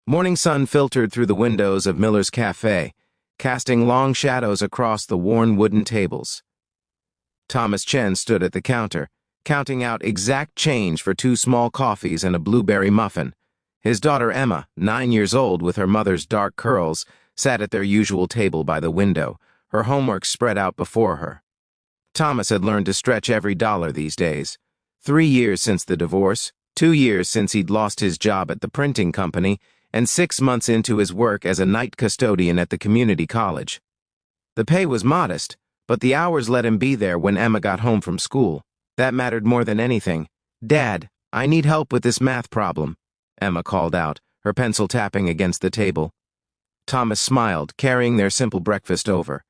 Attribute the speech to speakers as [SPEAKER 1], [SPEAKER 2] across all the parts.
[SPEAKER 1] Morning sun filtered through the windows of Miller's café, casting long shadows across the worn wooden tables. Thomas Chen stood at the counter, counting out exact change for 2 small coffees and a blueberry muffin. His daughter Emma, 9 years old with her mother's dark curls, sat at their usual table by the window, her homework spread out before her. Thomas had learned to stretch every dollar these days. 3 years since the divorce, 2 years since he'd lost his job at the printing company, and 6 months into his work as a night custodian at the community college. The pay was modest, but the hours let him be there when Emma got home from school. That mattered more than anything. "Dad, I need help with this math problem," Emma called out, her pencil tapping against the table. Thomas smiled, carrying their simple breakfast over.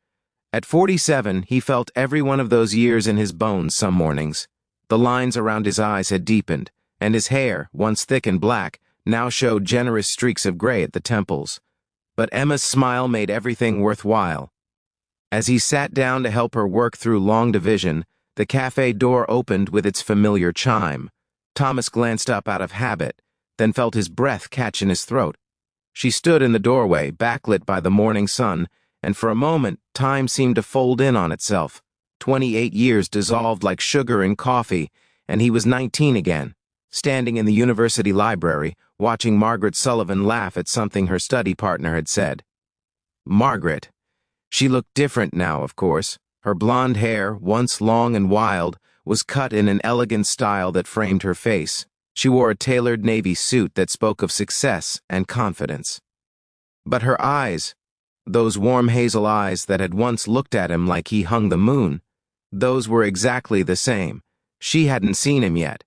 [SPEAKER 1] At 47, he felt every one of those years in his bones some mornings. The lines around his eyes had deepened, and his hair, once thick and black, now showed generous streaks of gray at the temples. But Emma's smile made everything worthwhile. As he sat down to help her work through long division, the cafe door opened with its familiar chime. Thomas glanced up out of habit, then felt his breath catch in his throat. She stood in the doorway, backlit by the morning sun, and for a moment, time seemed to fold in on itself. 28 years dissolved like sugar in coffee, and he was 19 again, standing in the university library, watching Margaret Sullivan laugh at something her study partner had said. Margaret. She looked different now, of course. Her blonde hair, once long and wild, was cut in an elegant style that framed her face. She wore a tailored navy suit that spoke of success and confidence. But her eyes, those warm hazel eyes that had once looked at him like he hung the moon, those were exactly the same. She hadn't seen him yet.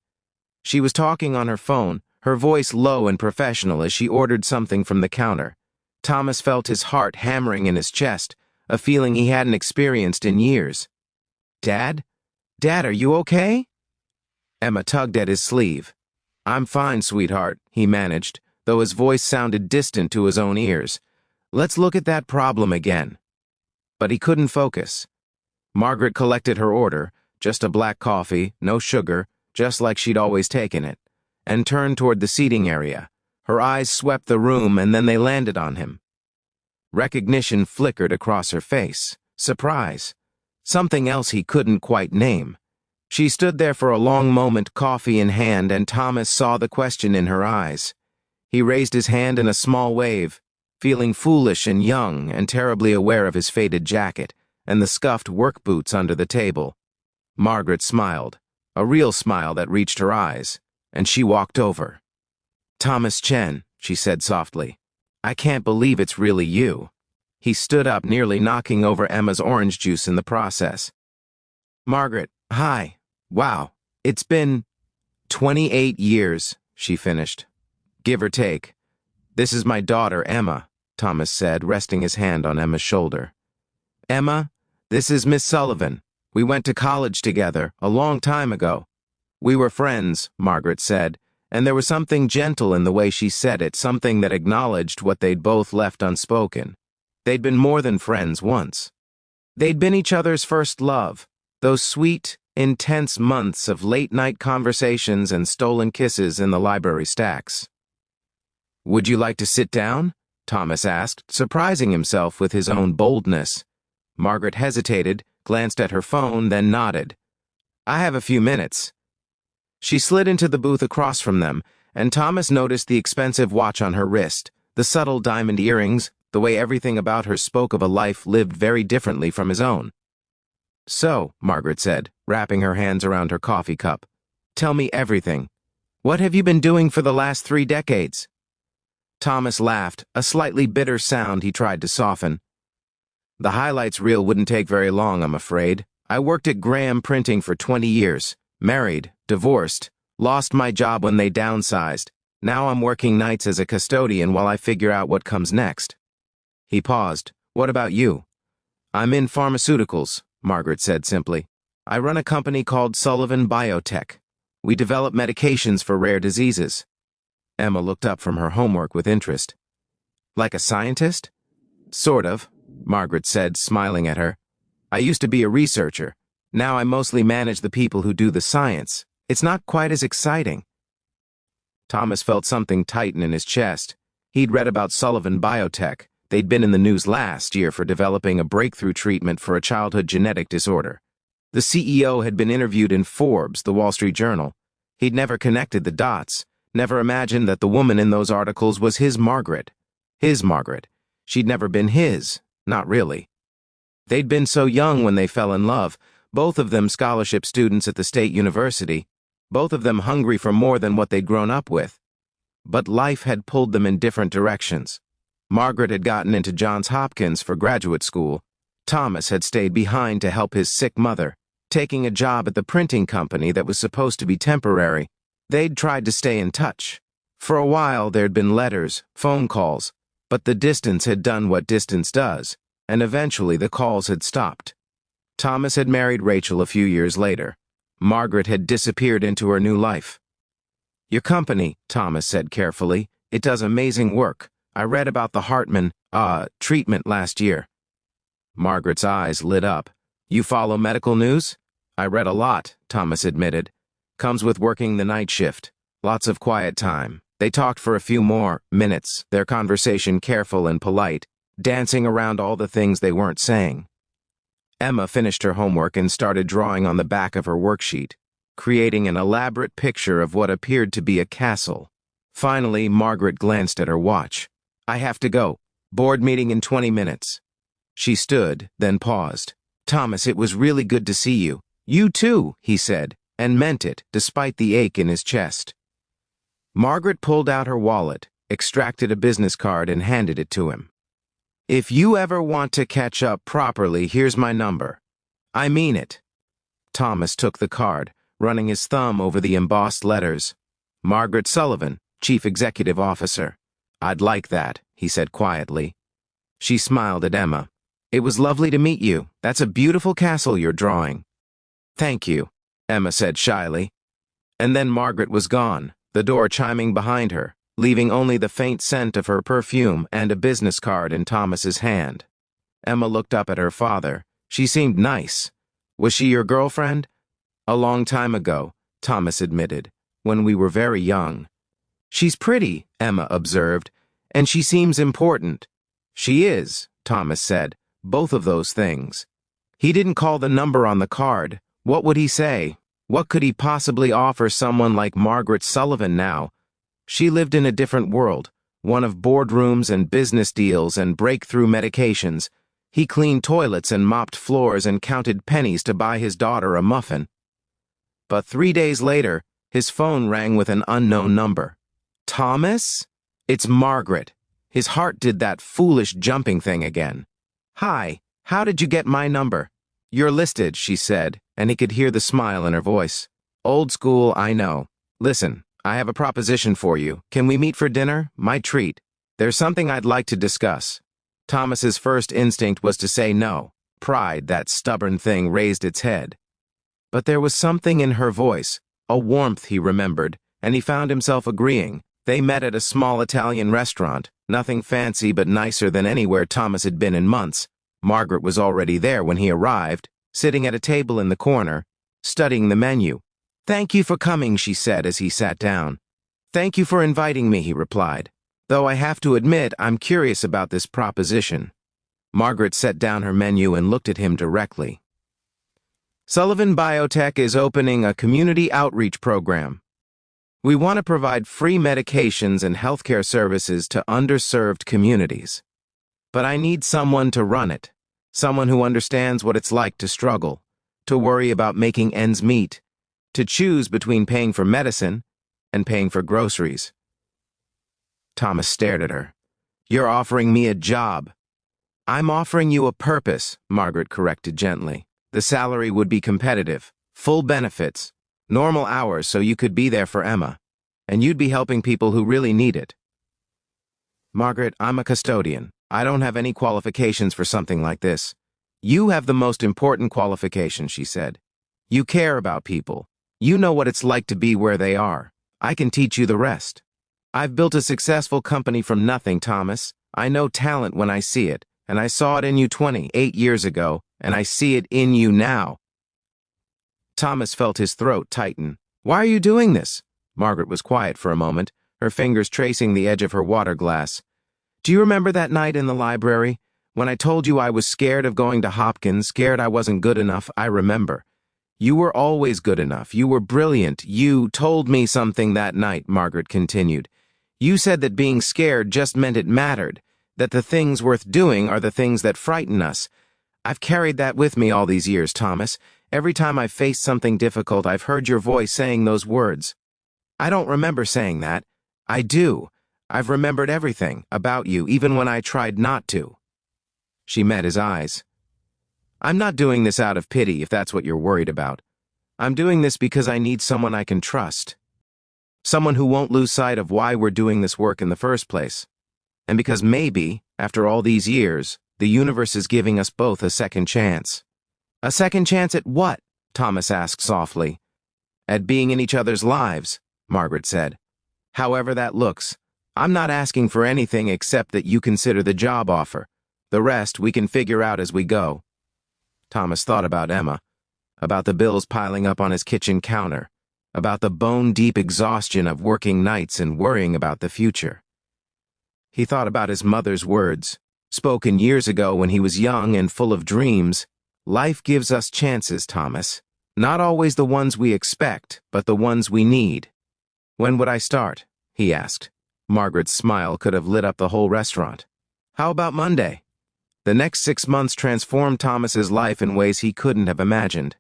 [SPEAKER 1] She was talking on her phone, her voice low and professional as she ordered something from the counter. Thomas felt his heart hammering in his chest, a feeling he hadn't experienced in years. "Dad? Dad, are you okay?" Emma tugged at his sleeve. "I'm fine, sweetheart," he managed, though his voice sounded distant to his own ears. "Let's look at that problem again." But he couldn't focus. Margaret collected her order, just a black coffee, no sugar, just like she'd always taken it, and turned toward the seating area. Her eyes swept the room and then they landed on him. Recognition flickered across her face. Surprise. Something else he couldn't quite name. She stood there for a long moment, coffee in hand, and Thomas saw the question in her eyes. He raised his hand in a small wave, feeling foolish and young and terribly aware of his faded jacket and the scuffed work boots under the table. Margaret smiled, a real smile that reached her eyes, and she walked over. "Thomas Chen," she said softly, "I can't believe it's really you." He stood up, nearly knocking over Emma's orange juice in the process. "Margaret, hi. Wow, it's been 28 years, she finished. "Give or take. This is my daughter, Emma," Thomas said, resting his hand on Emma's shoulder. "Emma, this is Miss Sullivan. We went to college together, a long time ago." "We were friends," Margaret said, and there was something gentle in the way she said it, something that acknowledged what they'd both left unspoken. They'd been more than friends once. They'd been each other's first love, those sweet, intense months of late-night conversations and stolen kisses in the library stacks. "Would you like to sit down?" Thomas asked, surprising himself with his own boldness. Margaret hesitated, glanced at her phone, then nodded. "I have a few minutes." She slid into the booth across from them, and Thomas noticed the expensive watch on her wrist, the subtle diamond earrings, the way everything about her spoke of a life lived very differently from his own. "So," Margaret said, wrapping her hands around her coffee cup, "tell me everything. What have you been doing for the last 3 decades? Thomas laughed, a slightly bitter sound he tried to soften. "The highlights reel wouldn't take very long, I'm afraid. I worked at Graham Printing for 20 years. Married, divorced, lost my job when they downsized. Now I'm working nights as a custodian while I figure out what comes next." He paused. "What about you?" "I'm in pharmaceuticals," Margaret said simply. "I run a company called Sullivan Biotech. We develop medications for rare diseases." Emma looked up from her homework with interest. "Like a scientist?" "Sort of," Margaret said, smiling at her. "I used to be a researcher. Now I mostly manage the people who do the science. It's not quite as exciting." Thomas felt something tighten in his chest. He'd read about Sullivan Biotech. They'd been in the news last year for developing a breakthrough treatment for a childhood genetic disorder. The CEO had been interviewed in Forbes, the Wall Street Journal. He'd never connected the dots, never imagined that the woman in those articles was his Margaret. His Margaret. She'd never been his, not really. They'd been so young when they fell in love, both of them scholarship students at the state university, both of them hungry for more than what they'd grown up with. But life had pulled them in different directions. Margaret had gotten into Johns Hopkins for graduate school. Thomas had stayed behind to help his sick mother, taking a job at the printing company that was supposed to be temporary. They'd tried to stay in touch. For a while there'd been letters, phone calls, but the distance had done what distance does, and eventually the calls had stopped. Thomas had married Rachel a few years later. Margaret had disappeared into her new life. "Your company," Thomas said carefully, "it does amazing work. I read about the Hartman, treatment last year." Margaret's eyes lit up. "You follow medical news?" "I read a lot," Thomas admitted. "Comes with working the night shift. Lots of quiet time." They talked for a few more minutes, their conversation careful and polite, dancing around all the things they weren't saying. Emma finished her homework and started drawing on the back of her worksheet, creating an elaborate picture of what appeared to be a castle. Finally, Margaret glanced at her watch. "I have to go. Board meeting in 20 minutes. She stood, then paused. "Thomas, it was really good to see you." "You too," he said, and meant it, despite the ache in his chest. Margaret pulled out her wallet, extracted a business card, and handed it to him. "If you ever want to catch up properly, here's my number. I mean it." Thomas took the card, running his thumb over the embossed letters. "Margaret Sullivan, Chief Executive Officer." "I'd like that," he said quietly. She smiled at Emma. "It was lovely to meet you. That's a beautiful castle you're drawing." "Thank you," Emma said shyly. And then Margaret was gone, the door chiming behind her, leaving only the faint scent of her perfume and a business card in Thomas's hand. Emma looked up at her father. She seemed nice. "Was she your girlfriend?" "A long time ago," Thomas admitted, "when we were very young." "She's pretty," Emma observed, "and she seems important." "She is," Thomas said, "both of those things." He didn't call the number on the card. What would he say? What could he possibly offer someone like Margaret Sullivan now? She lived in a different world, one of boardrooms and business deals and breakthrough medications. He cleaned toilets and mopped floors and counted pennies to buy his daughter a muffin. But 3 days later, his phone rang with an unknown number. "Thomas? It's Margaret." His heart did that foolish jumping thing again. "Hi, how did you get my number?" "You're listed," she said, and he could hear the smile in her voice. "Old school, I know. Listen, I have a proposition for you. Can we meet for dinner? My treat. There's something I'd like to discuss." Thomas's first instinct was to say no. Pride, that stubborn thing, raised its head. But there was something in her voice, a warmth he remembered, and he found himself agreeing. They met at a small Italian restaurant, nothing fancy but nicer than anywhere Thomas had been in months. Margaret was already there when he arrived, sitting at a table in the corner, studying the menu. "Thank you for coming," she said as he sat down. "Thank you for inviting me," he replied. "Though I have to admit I'm curious about this proposition." Margaret set down her menu and looked at him directly. "Sullivan Biotech is opening a community outreach program. We want to provide free medications and healthcare services to underserved communities. But I need someone to run it, someone who understands what it's like to struggle, to worry about making ends meet, to choose between paying for medicine and paying for groceries." Thomas stared at her. "You're offering me a job." "I'm offering you a purpose," Margaret corrected gently. "The salary would be competitive, full benefits, normal hours so you could be there for Emma, and you'd be helping people who really need it." "Margaret, I'm a custodian. I don't have any qualifications for something like this." "You have the most important qualification," she said. "You care about people. You know what it's like to be where they are. I can teach you the rest. I've built a successful company from nothing, Thomas. I know talent when I see it, and I saw it in you 28 years ago, and I see it in you now." Thomas felt his throat tighten. "Why are you doing this?" Margaret was quiet for a moment, her fingers tracing the edge of her water glass. "Do you remember that night in the library? When I told you I was scared of going to Hopkins, scared I wasn't good enough? I remember. You were always good enough. You were brilliant. You told me something that night," Margaret continued. "You said that being scared just meant it mattered, that the things worth doing are the things that frighten us. I've carried that with me all these years, Thomas. Every time I've faced something difficult, I've heard your voice saying those words." "I don't remember saying that." "I do. I've remembered everything about you, even when I tried not to." She met his eyes. "I'm not doing this out of pity, if that's what you're worried about. I'm doing this because I need someone I can trust. Someone who won't lose sight of why we're doing this work in the first place. And because maybe, after all these years, the universe is giving us both a second chance." "A second chance at what?" Thomas asked softly. "At being in each other's lives," Margaret said. "However that looks. I'm not asking for anything except that you consider the job offer. The rest we can figure out as we go." Thomas thought about Emma, about the bills piling up on his kitchen counter, about the bone-deep exhaustion of working nights and worrying about the future. He thought about his mother's words, spoken years ago when he was young and full of dreams. "Life gives us chances, Thomas. Not always the ones we expect, but the ones we need." "When would I start?" he asked. Margaret's smile could have lit up the whole restaurant. "How about Monday?" The next 6 months transformed Thomas's life in ways he couldn't have imagined.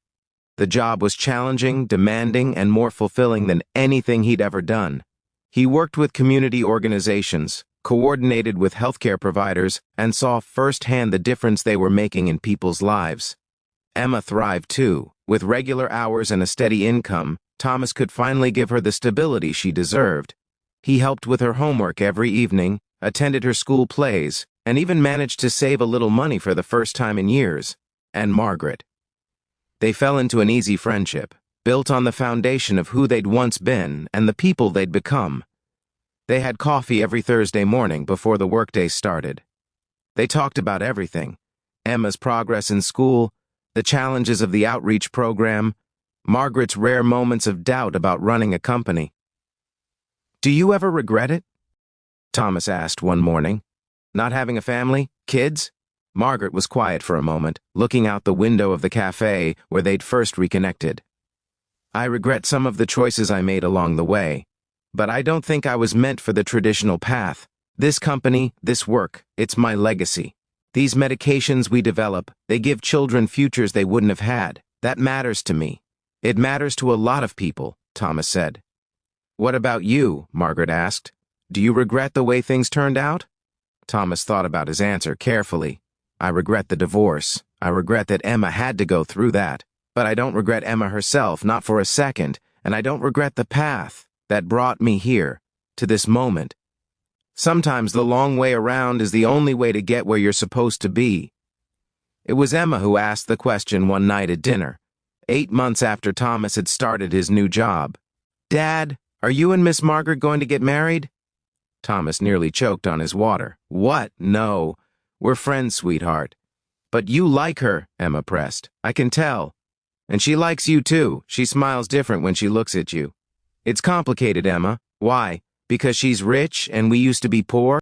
[SPEAKER 1] The job was challenging, demanding, and more fulfilling than anything he'd ever done. He worked with community organizations, coordinated with healthcare providers, and saw firsthand the difference they were making in people's lives. Emma thrived too. With regular hours and a steady income, Thomas could finally give her the stability she deserved. He helped with her homework every evening, attended her school plays, and even managed to save a little money for the first time in years. And Margaret. They fell into an easy friendship, built on the foundation of who they'd once been and the people they'd become. They had coffee every Thursday morning before the workday started. They talked about everything: Emma's progress in school, the challenges of the outreach program, Margaret's rare moments of doubt about running a company. "Do you ever regret it?" Thomas asked one morning. "Not having a family? Kids?" Margaret was quiet for a moment, looking out the window of the cafe where they'd first reconnected. "I regret some of the choices I made along the way, but I don't think I was meant for the traditional path. This company, this work, it's my legacy. These medications we develop, they give children futures they wouldn't have had. That matters to me. It matters to a lot of people," Thomas said. "What about you?" Margaret asked. "Do you regret the way things turned out?" Thomas thought about his answer carefully. "I regret the divorce. I regret that Emma had to go through that. But I don't regret Emma herself, not for a second, and I don't regret the path that brought me here, to this moment. Sometimes the long way around is the only way to get where you're supposed to be." It was Emma who asked the question one night at dinner, 8 months after Thomas had started his new job. "Dad, are you and Miss Margaret going to get married?" Thomas nearly choked on his water. "What? No. We're friends, sweetheart." "But you like her," Emma pressed. "I can tell. And she likes you too. She smiles different when she looks at you." "It's complicated, Emma." "Why? Because she's rich and we used to be poor?"